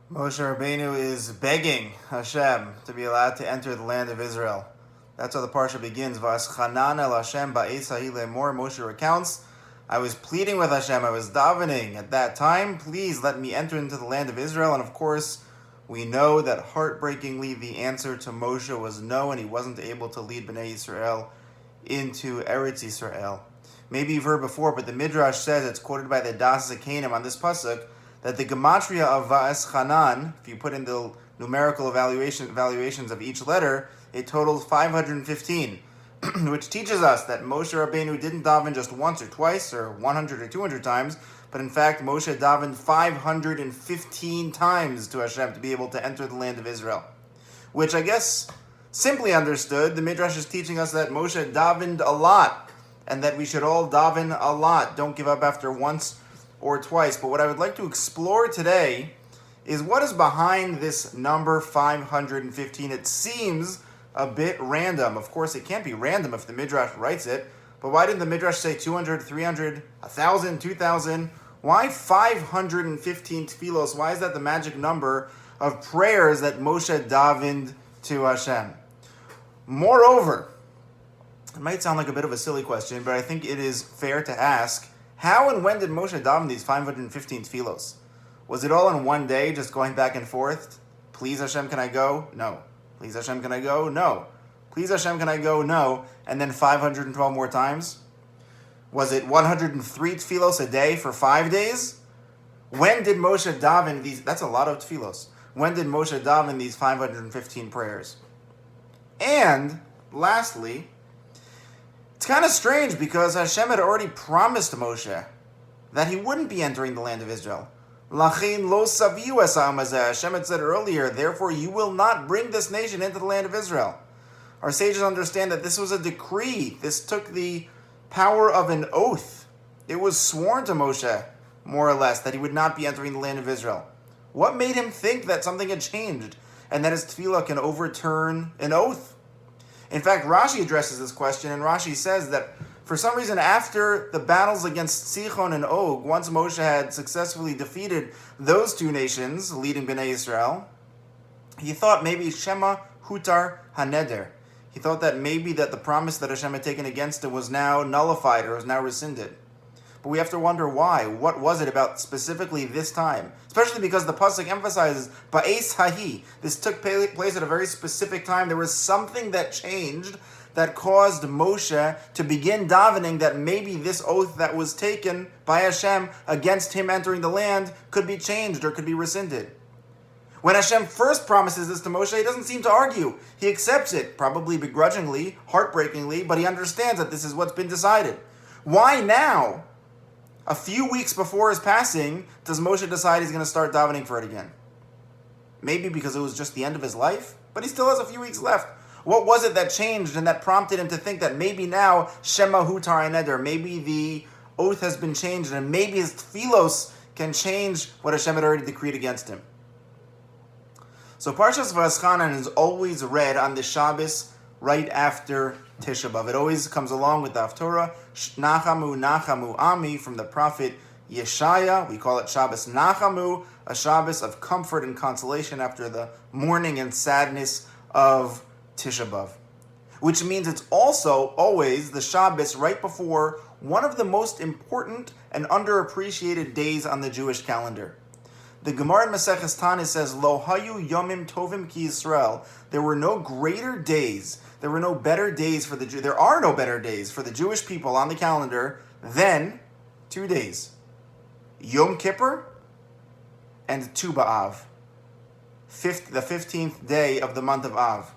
Moshe Rabbeinu is begging Hashem to be allowed to enter the land of Israel. That's how the parsha begins. Vaeschanan el Hashem ba'esahi lemor. Moshe recounts, I was pleading with Hashem, I was davening at that time, please let me enter into the land of Israel. And of course, we know that heartbreakingly the answer to Moshe was no, and he wasn't able to lead Bnei Yisrael into Eretz Yisrael. Maybe you've heard before, but the Midrash says, it's quoted by the Das Zakanim on this pasuk, that the gematria of Vaeschanan, if you put in the numerical evaluations of each letter, it totals 515, which teaches us that Moshe Rabbeinu didn't daven just once or twice or 100 or 200 times, but in fact Moshe davened 515 times to Hashem to be able to enter the land of Israel. Which I guess, simply understood, the Midrash is teaching us that Moshe davened a lot, and that we should all daven a lot. Don't give up after once or twice. But what I would like to explore today is what is behind this number 515. It seems a bit random. Of course, it can't be random if the Midrash writes it, but why didn't the Midrash say 200, 300, 1,000, 2,000? Why 515 tefillos? Why is that the magic number of prayers that Moshe davened to Hashem? Moreover, it might sound like a bit of a silly question, but I think it is fair to ask, how and when did Moshe daven these 515 tefillos? Was it all in one day, just going back and forth? Please Hashem, can I go? No. Please Hashem, can I go? No. Please Hashem, can I go? No. And then 512 more times? Was it 103 tefillos a day for 5 days? When did Moshe daven these? That's a lot of tefillos. When did Moshe daven these 515 prayers? And lastly, it's kind of strange because Hashem had already promised Moshe that he wouldn't be entering the land of Israel. Lachin lo saviu es ha'am hazeh. Hashem had said earlier, therefore you will not bring this nation into the land of Israel. Our sages understand that this was a decree. This took the power of an oath. It was sworn to Moshe, more or less, that he would not be entering the land of Israel. What made him think that something had changed and that his tefillah can overturn an oath? In fact, Rashi addresses this question, and Rashi says that for some reason, after the battles against Sichon and Og, once Moshe had successfully defeated those two nations, leading Bnei Yisrael, he thought maybe Shema Hutar Haneder. He thought that maybe that the promise that Hashem had taken against him was now nullified or was now rescinded. But we have to wonder why. What was it about specifically this time? Especially because the pasuk emphasizes Ba'es Hahi. This took place at a very specific time. There was something that changed that caused Moshe to begin davening that maybe this oath that was taken by Hashem against him entering the land could be changed or could be rescinded. When Hashem first promises this to Moshe, he doesn't seem to argue. He accepts it, probably begrudgingly, heartbreakingly, but he understands that this is what's been decided. Why now, a few weeks before his passing, does Moshe decide he's going to start davening for it again? Maybe because it was just the end of his life, but he still has a few weeks left. What was it that changed and that prompted him to think that maybe now Shema Hutar Neder, maybe the oath has been changed and maybe his tefillos can change what Hashem had already decreed against him? So Parshas Vaeschanan is always read on the Shabbos right after Tisha B'Av. It always comes along with the Haftorah, Nachamu, Nachamu, Ami, from the prophet Yeshaya. We call it Shabbos Nachamu, a Shabbos of comfort and consolation after the mourning and sadness of Tisha B'Av. Which means it's also always the Shabbos right before one of the most important and underappreciated days on the Jewish calendar. The Gemara in Maseches Tanis says, Lo hayu yomim tovim ki Yisrael. There were no greater days, there were no better days for the Jew. There are no better days for the Jewish people on the calendar than 2 days. Yom Kippur and Tu B'Av. The 15th day of the month of Av.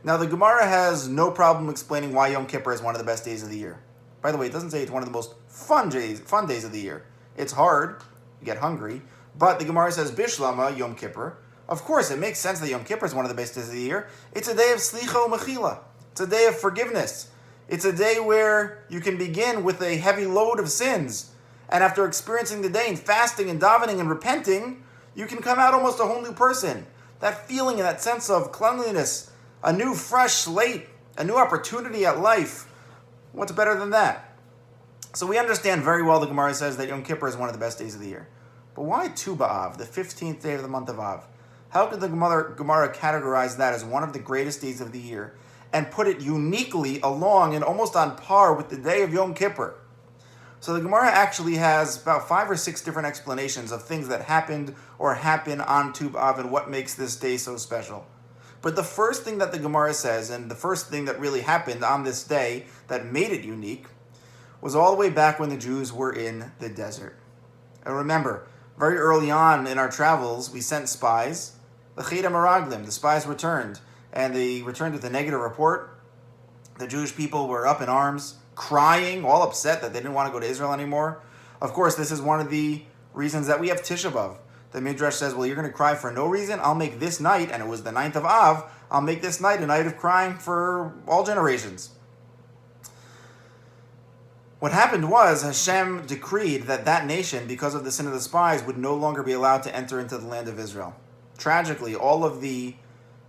Now the Gemara has no problem explaining why Yom Kippur is one of the best days of the year. By the way, it doesn't say it's one of the most fun days of the year. It's hard, you get hungry, but the Gemara says, Bishlama, Yom Kippur. Of course, it makes sense that Yom Kippur is one of the best days of the year. It's a day of Slicha Mechila. It's a day of forgiveness. It's a day where you can begin with a heavy load of sins. And after experiencing the day and fasting and davening and repenting, you can come out almost a whole new person. That feeling and that sense of cleanliness, a new fresh slate, a new opportunity at life. What's better than that? So we understand very well the Gemara says that Yom Kippur is one of the best days of the year. But why Tu B'Av, the 15th day of the month of Av? How could the Gemara categorize that as one of the greatest days of the year and put it uniquely along and almost on par with the day of Yom Kippur? So the Gemara actually has about 5 or 6 different explanations of things that happened or happen on Tu B'Av and what makes this day so special. But the first thing that the Gemara says, and the first thing that really happened on this day that made it unique, was all the way back when the Jews were in the desert. And remember, very early on in our travels, we sent spies. The Cheda Meraglim, the spies returned, and they returned with a negative report. The Jewish people were up in arms, crying, all upset that they didn't want to go to Israel anymore. Of course, this is one of the reasons that we have Tisha B'Av. The Midrash says, well, you're going to cry for no reason. I'll make this night, and it was the 9th of Av, I'll make this night a night of crying for all generations. What happened was Hashem decreed that that nation, because of the sin of the spies, would no longer be allowed to enter into the land of Israel. Tragically, all of the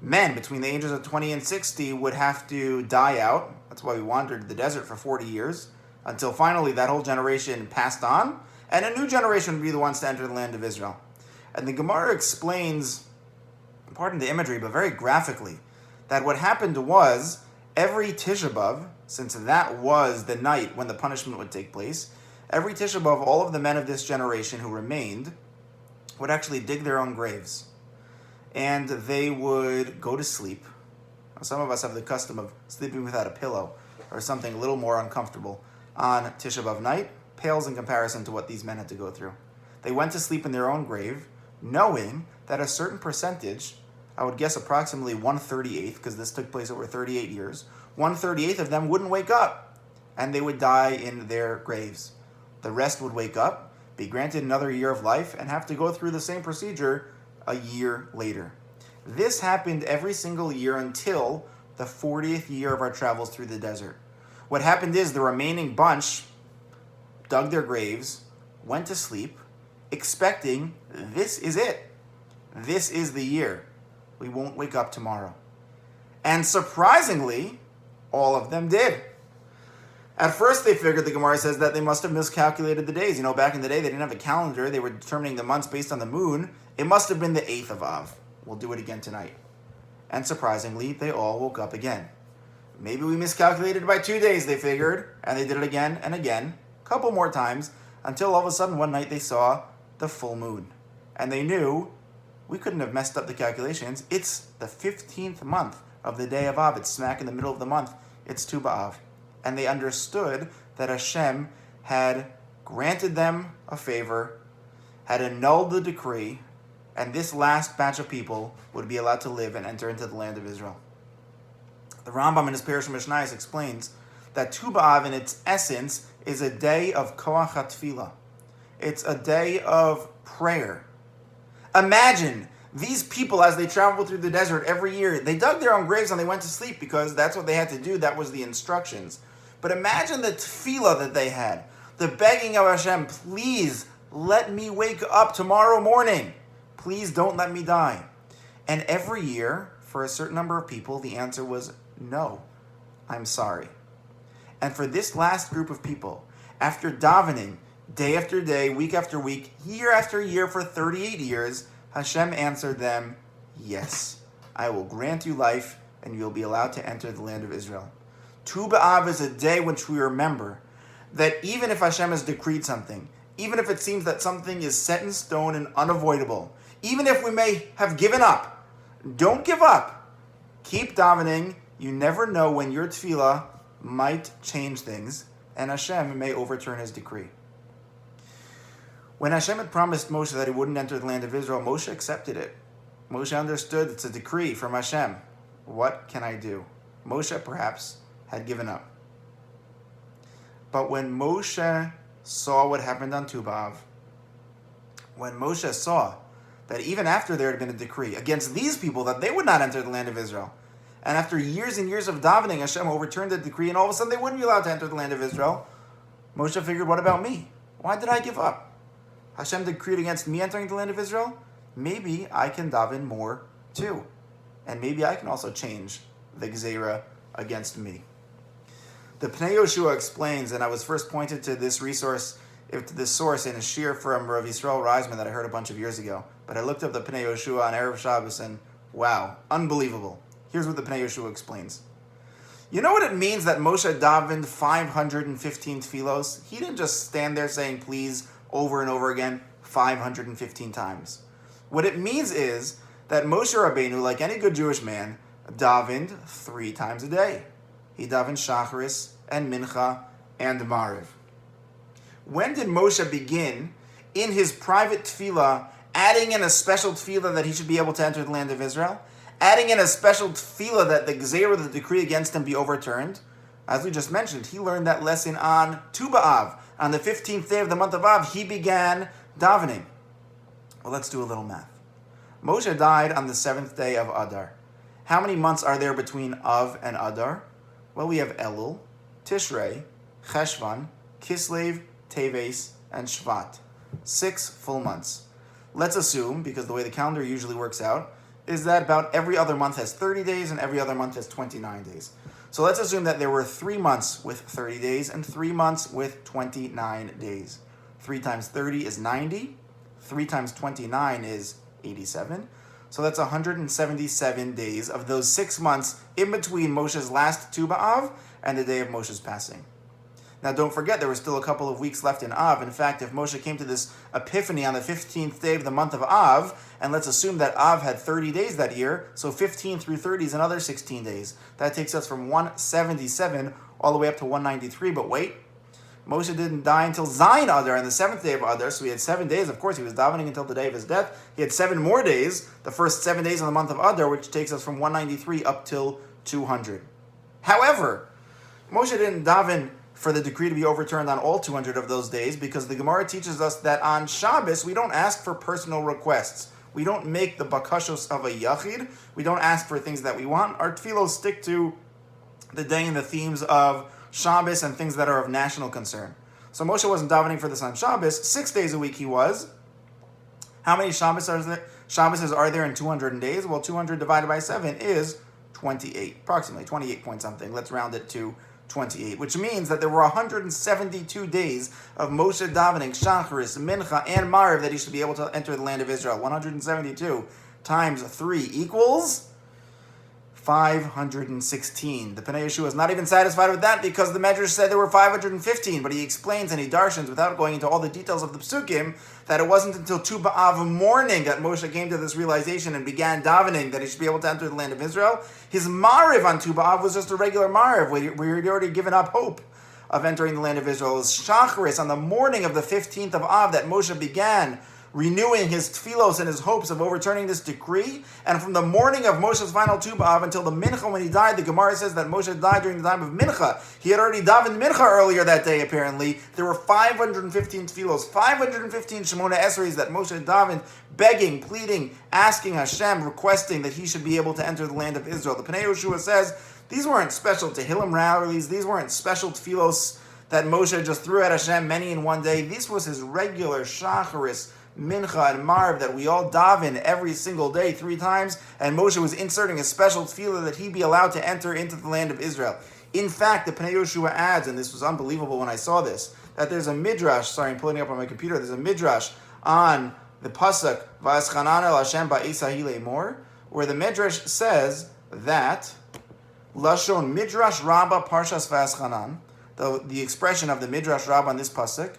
men between the ages of 20 and 60 would have to die out. That's why we wandered the desert for 40 years, until finally that whole generation passed on, and a new generation would be the ones to enter the land of Israel. And the Gemara explains, pardon the imagery, but very graphically, that what happened was every Tisha B'Av, since that was the night when the punishment would take place, every Tisha B'Av, all of the men of this generation who remained would actually dig their own graves. And they would go to sleep. Some of us have the custom of sleeping without a pillow or something a little more uncomfortable on Tisha B'Av night. Pales in comparison to what these men had to go through. They went to sleep in their own grave, knowing that a certain percentage, I would guess approximately 1/38, because this took place over 38 years, 1/38 of them wouldn't wake up, and they would die in their graves. The rest would wake up, be granted another year of life, and have to go through the same procedure a year later. This happened every single year until the 40th year of our travels through the desert. What happened is the remaining bunch dug their graves, went to sleep, expecting this is it. This is the year. We won't wake up tomorrow. And surprisingly, all of them did. At first they figured, the Gemara says, that they must have miscalculated the days. Back in the day they didn't have a calendar. They were determining the months based on the moon. It must have been the 8th of Av. We'll do it again tonight. And surprisingly, they all woke up again. Maybe we miscalculated by 2 days, they figured, and they did it again and again, a couple more times, until all of a sudden one night they saw the full moon. And they knew we couldn't have messed up the calculations. It's the 15th month of the day of Av. It's smack in the middle of the month. It's Tu B'Av. And they understood that Hashem had granted them a favor, had annulled the decree, and this last batch of people would be allowed to live and enter into the land of Israel. The Rambam in his Perush Mishnayos explains that Tu B'Av in its essence is a day of Koach HaTefillah. It's a day of prayer. Imagine these people, as they traveled through the desert every year, they dug their own graves and they went to sleep because that's what they had to do. That was the instructions. But imagine the tefillah that they had, the begging of Hashem, please let me wake up tomorrow morning. Please don't let me die. And every year, for a certain number of people, the answer was no, I'm sorry. And for this last group of people, after davening, day after day, week after week, year after year for 38 years, Hashem answered them, yes, I will grant you life and you'll be allowed to enter the land of Israel. Tu B'Av is a day which we remember that even if Hashem has decreed something, even if it seems that something is set in stone and unavoidable, even if we may have given up, don't give up. Keep davening. You never know when your tefillah might change things, and Hashem may overturn his decree. When Hashem had promised Moshe that he wouldn't enter the land of Israel, Moshe accepted it. Moshe understood it's a decree from Hashem. What can I do? Moshe, perhaps, had given up. But when Moshe saw what happened on Tu B'Av, when Moshe saw that even after there had been a decree against these people that they would not enter the land of Israel, and after years and years of davening, Hashem overturned the decree, and all of a sudden they wouldn't be allowed to enter the land of Israel, Moshe figured, what about me? Why did I give up? Hashem decreed against me entering the land of Israel? Maybe I can daven more too. And maybe I can also change the Gzeira against me. The Pnei Yoshua explains, and I was first pointed to this resource to this source in a shir from Rav Yisrael Reisman that I heard a bunch of years ago. But I looked up the Pnei Yoshua on Erev Shabbos and wow, unbelievable. Here's what the Pnei Yoshua explains. You know what it means that Moshe davened 515 tefillos? He didn't just stand there saying please over and over again 515 times. What it means is that Moshe Rabbeinu, like any good Jewish man, davened 3 times a day. He davened Shacharis and Mincha and Mariv. When did Moshe begin in his private tefillah adding in a special tefillah that he should be able to enter the land of Israel? Adding in a special tefillah that the gzeira, the decree against him, be overturned? As we just mentioned, he learned that lesson on Tu B'Av. On the 15th day of the month of Av, he began davening. Well, let's do a little math. Moshe died on the 7th day of Adar. How many months are there between Av and Adar? Well, we have Elul, Tishrei, Cheshvan, Kislev, Teves, and Shvat. 6 full months. Let's assume, because the way the calendar usually works out, is that about every other month has 30 days and every other month has 29 days. So let's assume that there were 3 months with 30 days and 3 months with 29 days. 3 times 30 is 90. 3 times 29 is 87. So that's 177 days of those 6 months in between Moshe's last Tu B'Av and the day of Moshe's passing. Now don't forget, there were still a couple of weeks left in Av. In fact, if Moshe came to this epiphany on the 15th day of the month of Av, and let's assume that Av had 30 days that year, so 15 through 30 is another 16 days. That takes us from 177 all the way up to 193. But wait, Moshe didn't die until Zayin Adar on the 7th day of Adar, so he had 7 days. Of course, he was davening until the day of his death. He had 7 more days, the first 7 days of the month of Adar, which takes us from 193 up till 200. However, Moshe didn't daven for the decree to be overturned on all 200 of those days, because the Gemara teaches us that on Shabbos, we don't ask for personal requests. We don't make the bakashos of a yachid. We don't ask for things that we want. Our tefillos stick to the day and the themes of Shabbos and things that are of national concern. So Moshe wasn't davening for this on Shabbos. 6 days a week he was. How many Shabbos are there in 200 days? Well, 200 divided by 7 is 28, approximately 28 point something. Let's round it to 28, which means that there were 172 days of Moshe davening Shacharis, Mincha, and Mariv that he should be able to enter the land of Israel. 172 times 3 equals 516. The Pnei Yeshua is not even satisfied with that, because the Medrash said there were 515, but he explains and he darshans, without going into all the details of the psukim, that it wasn't until Tu B'Av morning that Moshe came to this realization and began davening that he should be able to enter the land of Israel. His Mariv on Tu B'Av was just a regular Mariv, where he'd already given up hope of entering the land of Israel. It was Shacharis on the morning of the 15th of Av that Moshe began renewing his tefillos and his hopes of overturning this decree. And from the morning of Moshe's final Tu B'Av until the Mincha when he died, the Gemara says that Moshe died during the time of Mincha. He had already davened Mincha earlier that day, apparently. There were 515 tefillos, 515 Shemona Esreis that Moshe davened, begging, pleading, asking Hashem, requesting that he should be able to enter the land of Israel. The Pnei Yoshua says these weren't special Tehillim rallies, these weren't special tefillos that Moshe just threw at Hashem many in one day. This was his regular Shacharis, Mincha, and Marv that we all daven every single day 3 times, and Moshe was inserting a special tefillah that he be allowed to enter into the land of Israel. In fact, the Pnei Yoshua adds, and this was unbelievable when I saw this, that there's a midrash, sorry, I'm pulling it up on my computer, there's a midrash on the pasuk, Vaeschanan el Hashem ba'isa lemor, where the midrash says that, Lashon Midrash Rabbah Parshas Vaeschanan, the expression of the Midrash Rabbah on this pasuk,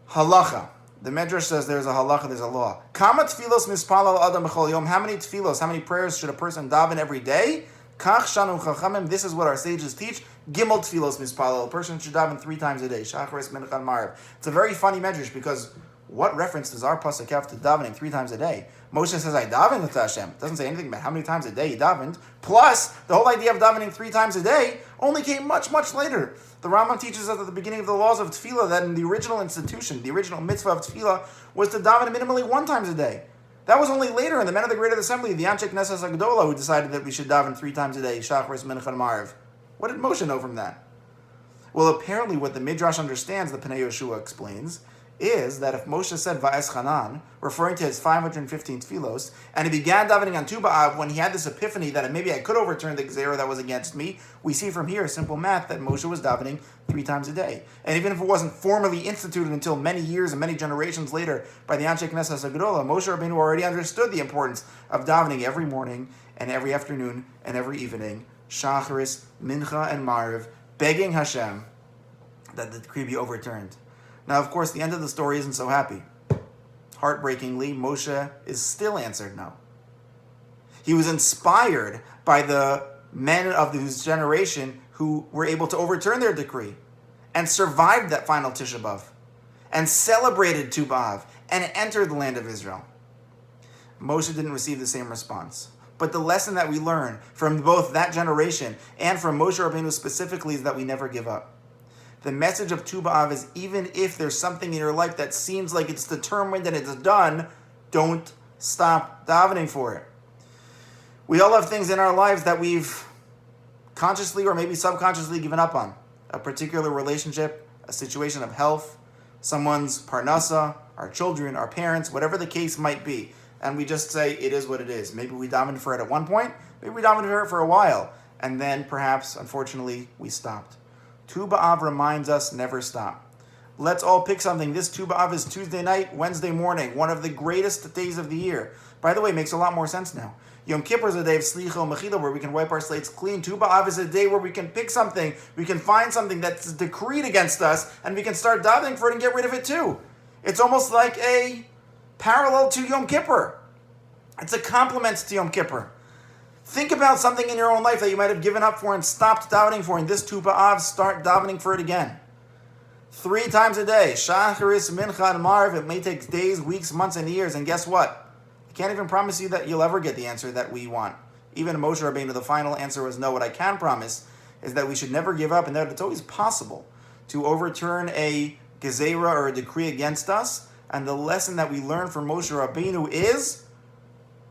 halacha. The Medrash says there's a halacha, there's a law. Kama tfilos mispalal adam b'chol yom. How many tfilos, how many prayers should a person daven every day? Kach shanu chachamim. This is what our sages teach. Gimel tfilos mispalal. A person should daven 3 times a day. Shacharis, Mincha, and Mariv. It's a very funny Medrash, because what reference does our pasuk have to davening 3 times a day? Moshe says, I davened to Hashem. It doesn't say anything about how many times a day he davened. Plus, the whole idea of davening 3 times a day only came much, much later. The Rambam teaches us at the beginning of the laws of Tefillah that in the original institution, the original mitzvah of Tefillah was to daven minimally 1 time a day. That was only later in the men of the Great Assembly, the Anshe Knesset Agdola, who decided that we should daven 3 times a day, Shacharis, Mincha, and Mariv. What did Moshe know from that? Well, apparently what the Midrash understands, the Pnei Yoshua explains, is that if Moshe said Vaeschanan, referring to his 515 tefillos, and he began davening on Tu B'Av when he had this epiphany that maybe I could overturn the Gezerah that was against me, we see from here, simple math, that Moshe was davening 3 times a day. And even if it wasn't formally instituted until many years and many generations later by the Anshe Knesset HaGedolah, Moshe Rabbeinu already understood the importance of davening every morning and every afternoon and every evening, Shacharis, Mincha, and Mariv, begging Hashem that the decree be overturned. Now, of course, the end of the story isn't so happy. Heartbreakingly, Moshe is still answered no. He was inspired by the men of his generation who were able to overturn their decree and survived that final Tisha B'Av and celebrated Tu B'Av and entered the land of Israel. Moshe didn't receive the same response. But the lesson that we learn from both that generation and from Moshe Rabbeinu specifically is that we never give up. The message of Tu B'Av is even if there's something in your life that seems like it's determined and it's done, don't stop davening for it. We all have things in our lives that we've consciously or maybe subconsciously given up on. A particular relationship, a situation of health, someone's parnasa, our children, our parents, whatever the case might be. And we just say, it is what it is. Maybe we davened for it at one point, maybe we davened for it for a while, and then perhaps, unfortunately, we stopped. Tu B'Av reminds us, never stop. Let's all pick something. This Tu B'Av is Tuesday night, Wednesday morning, one of the greatest days of the year. By the way, it makes a lot more sense now. Yom Kippur is a day of Slicha Mechila, where we can wipe our slates clean. Tu B'Av is a day where we can pick something, we can find something that's decreed against us, and we can start davening for it and get rid of it too. It's almost like a parallel to Yom Kippur. It's a complement to Yom Kippur. Think about something in your own life that you might have given up for and stopped davening for. In this Tu B'Av, start davening for it again. 3 times a day. Shacharis, Mincha, and Mariv. It may take days, weeks, months, and years. And guess what? I can't even promise you that you'll ever get the answer that we want. Even Moshe Rabbeinu, the final answer was no. What I can promise is that we should never give up and that it's always possible to overturn a gezerah or a decree against us. And the lesson that we learn from Moshe Rabbeinu is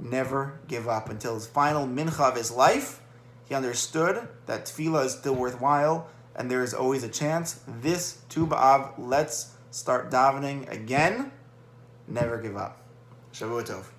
never give up. Until his final mincha of his life, he understood that tefillah is still worthwhile and there is always a chance. This Tu B'Av, let's start davening again. Never give up. Shavua Tov.